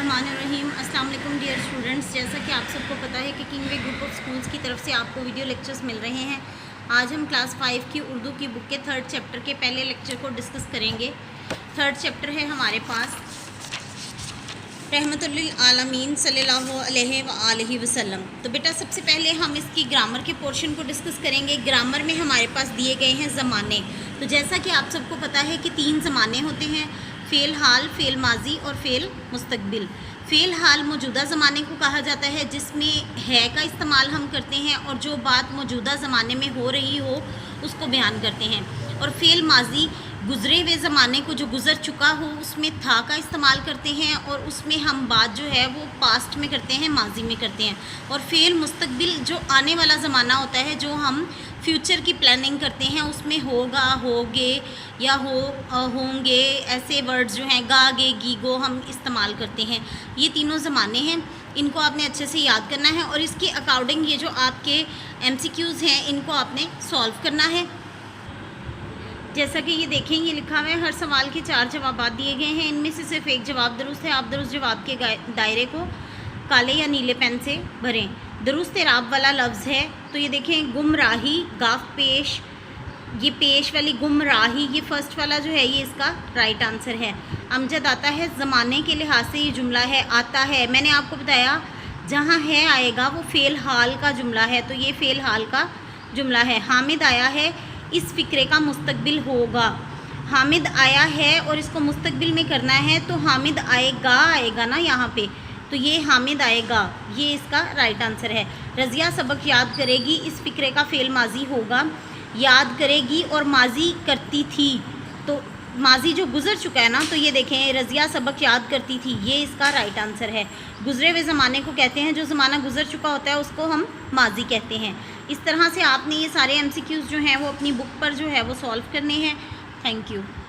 बिस्मिल्लाहिर्रहमानिर्रहीम। अस्सलाम वालेकुम डियर स्टूडेंट्स। जैसा कि आप सबको पता है कि किंगवे ग्रुप ऑफ स्कूल्स की तरफ से आपको वीडियो लेक्चर्स मिल रहे हैं। आज हम क्लास 5 की उर्दू की बुक के 3rd चैप्टर के पहले लेक्चर को डिस्कस करेंगे। 3rd चैप्टर है हमारे पास रहमतुल लिल आलमीन सल्लल्लाहु अलैहि वसल्लम। तो बेटा सबसे पहले हम इसकी ग्रामर के पोर्शन को डिस्कस करेंगे। ग्रामर में हमारे पास दिए गए हैं ज़माने। तो जैसा कि आप सबको पता है कि 3 ज़माने होते हैं, फ़ेल हाल, फ़ेल माजी और फ़ेल मुस्तकबिल। फ़ेल हाल मौजूदा ज़माने को कहा जाता है जिसमें है का इस्तेमाल हम करते हैं और जो बात मौजूदा ज़माने में हो रही हो उसको बयान करते हैं। और फ़ेल माजी गुज़रे हुए ज़माने को जो गुज़र चुका हो उसमें था का इस्तेमाल करते हैं और उसमें हम बात जो है वो पास्ट में करते हैं, माजी में करते हैं। और फ़ेल मुस्तकबिल जो आने वाला ज़माना होता है, जो हम फ्यूचर की प्लानिंग करते हैं, उसमें होगा, होगे या होंगे ऐसे वर्ड्स जो हैं गा गे गी गो हम इस्तेमाल करते हैं। ये तीनों ज़माने हैं, इनको आपने अच्छे से याद करना है और इसके अकॉर्डिंग ये जो आपके MCQs हैं इनको आपने सॉल्व करना है। जैसा कि ये देखें, ये लिखा हुआ है हर सवाल के 4 जवाब दिए गए हैं, इनमें से सिर्फ एक जवाब दुरुस्त है। आप दुरुस्त जवाब के दायरे को काले या नीले पेन से भरें। दुरुस्त इराब वाला लफ्ज़ है तो ये देखें गुमराही, गाफ पेश, ये पेश वाली गुमराही, ये फर्स्ट वाला जो है ये इसका राइट आंसर है। अमजद आता है, ज़माने के लिहाज से ये जुमला है। आता है मैंने आपको बताया जहाँ है आएगा वो फ़ेल हाल का जुमला है, तो ये फ़ेल हाल का जुमला है। हामिद आया है, इस फ़िक्रे का मुस्तकबिल होगा। हामिद आया है और इसको मुस्तकबिल में करना है तो हामिद आएगा ना यहाँ पे, तो ये हामिद आएगा, ये इसका राइट आंसर है। रज़िया सबक याद करेगी, इस फ़िक्रे का फ़ेल माजी होगा। याद करेगी और माजी करती थी, तो माजी जो गुज़र चुका है ना, तो ये देखें रज़िया सबक याद करती थी, ये इसका राइट आंसर है। गुज़रे हुए ज़माने को कहते हैं, जो ज़माना गुज़र चुका होता है उसको हम माजी कहते हैं। इस तरह से आपने ये सारे MCQs जो हैं वो अपनी बुक पर जो है वो सॉल्व करने हैं। Thank you.